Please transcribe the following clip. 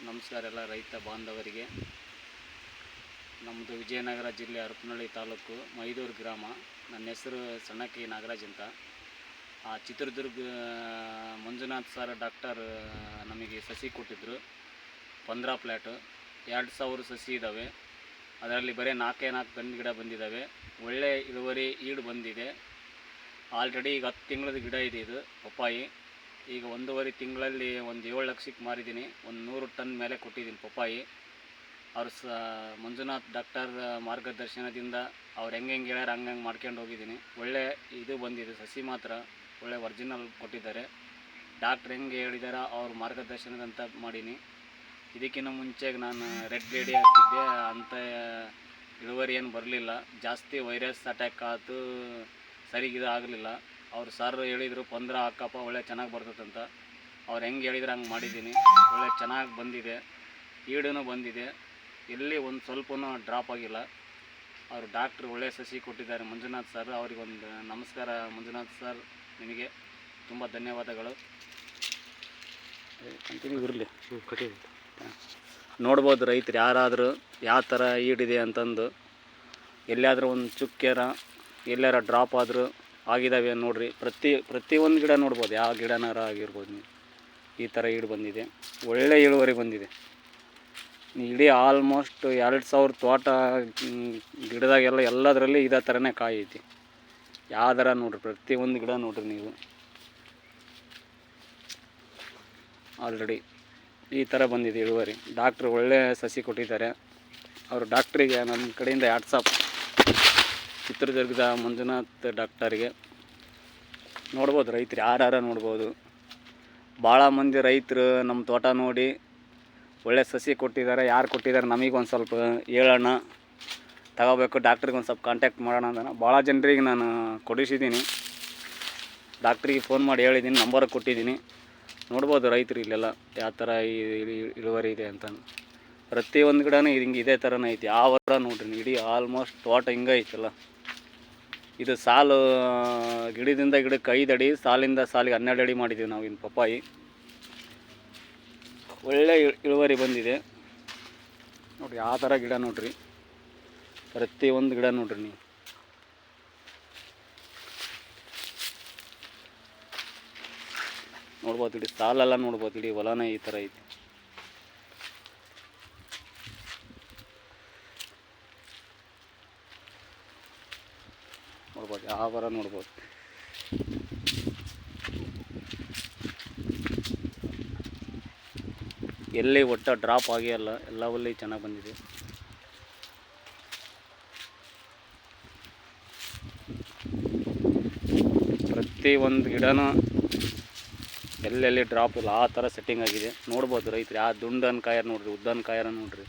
ನಮಸ್ಕಾರ ಎಲ್ಲ ರೈತ ಬಾಂಧವರಿಗೆ. ನಮ್ಮದು ವಿಜಯನಗರ ಜಿಲ್ಲೆ ಹರಪನಹಳ್ಳಿ ತಾಲೂಕು ಮೈದೂರು ಗ್ರಾಮ. ನನ್ನ ಹೆಸರು ಸಣ್ಣಕ್ಕಿ ನಾಗರಾಜ್ ಅಂತ. ಚಿತ್ರದುರ್ಗ ಮಂಜುನಾಥ್ ಸರ್ ಡಾಕ್ಟರ್ ನಮಗೆ ಸಸಿ ಕೊಟ್ಟಿದ್ದರು. 15 ಪ್ಲ್ಯಾಟು 2000 ಸಸಿ ಇದ್ದಾವೆ. ಅದರಲ್ಲಿ ಬರೀ 4 ಗಂಡು ಗಿಡ ಬಂದಿದ್ದಾವೆ. ಒಳ್ಳೆ ಇಳುವರಿ ಈಡು ಬಂದಿದೆ. ಆಲ್ರೆಡಿ ಈಗ 10 ತಿಂಗಳದ ಗಿಡ ಇದೆ. ಇದು ಪಪ್ಪಾಯಿ ಈಗ 1.5 ತಿಂಗಳಲ್ಲಿ ಒಂದು 7 ಲಕ್ಷಕ್ಕೆ ಮಾರಿದ್ದೀನಿ. ಒಂದು 100 ಟನ್ ಮೇಲೆ ಕೊಟ್ಟಿದ್ದೀನಿ ಪಪ್ಪಾಯಿ. ಅವ್ರು ಮಂಜುನಾಥ್ ಡಾಕ್ಟರ್ ಮಾರ್ಗದರ್ಶನದಿಂದ ಅವ್ರು ಹೆಂಗೆ ಹೇಳ್ಯಾರ ಹಂಗೆ ಮಾಡ್ಕೊಂಡು ಹೋಗಿದ್ದೀನಿ. ಒಳ್ಳೆ ಇದು ಬಂದಿದೆ. ಸಸಿ ಮಾತ್ರ ಒಳ್ಳೆ ಒರಿಜಿನಲ್ ಕೊಟ್ಟಿದ್ದಾರೆ. ಡಾಕ್ಟ್ರ್ ಹೆಂಗೆ ಹೇಳಿದಾರ ಅವ್ರ ಮಾರ್ಗದರ್ಶನದಂತ ಮಾಡೀನಿ. ಇದಕ್ಕಿಂತ ಮುಂಚೆಗೆ ನಾನು ರೆಡ್ ಲೇಡಿ ಹಾಕ್ತಿದ್ದೆ. ಅಂಥ ಇಳುವರಿ ಏನು ಬರಲಿಲ್ಲ. ಜಾಸ್ತಿ ವೈರಸ್ ಅಟ್ಯಾಕ್ ಆಯ್ತು, ಸರಿಗಿದು ಆಗಲಿಲ್ಲ. ಅವ್ರು ಸರ್ ಹೇಳಿದರು 15 ಹಾಕಪ್ಪ ಒಳ್ಳೆ ಚೆನ್ನಾಗಿ ಬರ್ತದಂತ. ಅವ್ರು ಹೆಂಗೆ ಹೇಳಿದ್ರು ಹಂಗೆ ಮಾಡಿದ್ದೀನಿ. ಒಳ್ಳೆ ಚೆನ್ನಾಗಿ ಬಂದಿದೆ, ಈಡೂ ಬಂದಿದೆ. ಎಲ್ಲಿ ಒಂದು ಸ್ವಲ್ಪನೂ ಡ್ರಾಪ್ ಆಗಿಲ್ಲ. ಅವರು ಡಾಕ್ಟ್ರು ಒಳ್ಳೆ ಸಸಿ ಕೊಟ್ಟಿದ್ದಾರೆ ಮಂಜುನಾಥ್ ಸರ್. ಅವರಿಗೊಂದು ನಮಸ್ಕಾರ. ಮಂಜುನಾಥ್ ಸರ್ ನಿಮಗೆ ತುಂಬ ಧನ್ಯವಾದಗಳು. ಕಂಟಿನ್ಯೂ ಇರಲಿ. ನೋಡ್ಬೋದು ರೈತರು ಯಾರಾದರೂ ಯಾವ ಥರ ಈಡಿದೆ ಅಂತಂದು. ಎಲ್ಲಾದರೂ ಒಂದು ಚುಕ್ಕ್ಯಾರ ಎಲ್ಲಾರ ಡ್ರಾಪ್ ಆದರೂ ಆಗಿದ್ದಾವೆ ನೋಡಿರಿ. ಪ್ರತಿಯೊಂದು ಗಿಡ ನೋಡ್ಬೋದು, ಯಾವ ಗಿಡನಾರ ಆಗಿರ್ಬೋದು. ನೀವು ಈ ಥರ ಈಡು ಬಂದಿದೆ. ಒಳ್ಳೆ ಇಳುವರಿ ಬಂದಿದೆ. ಇಡೀ ಆಲ್ಮೋಸ್ಟ್ 2000 ತೋಟ ಗಿಡದಾಗೆಲ್ಲ ಎಲ್ಲದರಲ್ಲಿ ಇದೇ ಥರನೇ ಕಾಯಿ ಐತಿ. ಯಾವ್ದಾರ ನೋಡಿರಿ, ಪ್ರತಿಯೊಂದು ಗಿಡ ನೋಡಿರಿ ನೀವು. ಆಲ್ರೆಡಿ ಈ ಥರ ಬಂದಿದೆ ಇಳುವರಿ. ಡಾಕ್ಟ್ರು ಒಳ್ಳೆ ಸಸಿ ಕೊಟ್ಟಿದ್ದಾರೆ. ಅವರು ಡಾಕ್ಟ್ರಿಗೆ ನಮ್ಮ ಕಡೆಯಿಂದ ವಾಟ್ಸಪ್. ಚಿತ್ರದುರ್ಗದ ಮಂಜುನಾಥ್ ಡಾಕ್ಟರಿಗೆ ನೋಡ್ಬೋದು. ರೈತರು ಯಾರು ನೋಡ್ಬೋದು. ಭಾಳ ಮಂದಿ ರೈತರು ನಮ್ಮ ತೋಟ ನೋಡಿ ಒಳ್ಳೆ ಸಸಿ ಕೊಟ್ಟಿದ್ದಾರೆ. ಯಾರು ಕೊಟ್ಟಿದ್ದಾರೆ ನಮಗೆ ಒಂದು ಸ್ವಲ್ಪ ಹೇಳೋಣ, ತಗೋಬೇಕು, ಡಾಕ್ಟ್ರಿಗೆ ಒಂದು ಸ್ವಲ್ಪ ಕಾಂಟ್ಯಾಕ್ಟ್ ಮಾಡೋಣ ಅಂತ ಭಾಳ ಜನರಿಗೆ ನಾನು ಕೊಡಿಸಿದ್ದೀನಿ. ಡಾಕ್ಟ್ರಿಗೆ ಫೋನ್ ಮಾಡಿ ಹೇಳಿದ್ದೀನಿ, ನಂಬರ್ ಕೊಟ್ಟಿದ್ದೀನಿ. ನೋಡ್ಬೋದು ರೈತರು ಇಲ್ಲೆಲ್ಲ ಯಾವ ಥರ ಇಳುವರಿ ಇದೆ ಅಂತ. ಪ್ರತಿಯೊಂದು ಗಿಡನೂ ಹಿಂಗೆ ಇದೇ ಥರನೇ ಐತಿ. ಯಾವ ನೋಡ್ರಿ, ಇಡೀ ಆಲ್ಮೋಸ್ಟ್ ತೋಟ ಹಿಂಗೆ ಐತಲ್ಲ. ಇದು ಸಾಲು ಗಿಡದಿಂದ ಗಿಡಕ್ಕೆ 5 ಅಡಿ, ಸಾಲಿಂದ ಸಾಲಿಗೆ 12 ಅಡಿ ಮಾಡಿದ್ದೀವಿ ನಾವು. ಇನ್ನು ಪಪ್ಪಾಯಿ ಒಳ್ಳೆ ಇಳುವರಿ ಬಂದಿದೆ ನೋಡಿರಿ. ಯಾವ ಥರ ಗಿಡ ನೋಡ್ರಿ, ಪ್ರತಿಯೊಂದು ಗಿಡ ನೋಡ್ರಿ ನೀವು. ನೋಡ್ಬೋದು, ಇಡೀ ಸಾಲೆಲ್ಲ ನೋಡ್ಬೋದು. ಇಡೀ ಹೊಲನೇ ಈ ಥರ ಐತಿ. ನೋಡ್ಬೋದು, ಯಾವ ಥರ ನೋಡ್ಬೋದು. ಎಲ್ಲಿ ಒಟ್ಟ ಡ್ರಾಪ್ ಆಗಿಲ್ಲ, ಎಲ್ಲವಲ್ಲಿ ಚೆನ್ನಾಗಿ ಬಂದಿದೆ. ಪ್ರತಿಯೊಂದು ಗಿಡನೂ ಎಲ್ಲೆಲ್ಲಿ ಡ್ರಾಪ್ ಇಲ್ಲ ಆ ಥರ ಸೆಟ್ಟಿಂಗ್ ಆಗಿದೆ. ನೋಡ್ಬೋದು ರೈತರು ಯಾವ ದುಂಡನ ಕಾಯರ್ ನೋಡ್ರಿ, ಉದ್ದನ ಕಾಯರ ನೋಡ್ರಿ.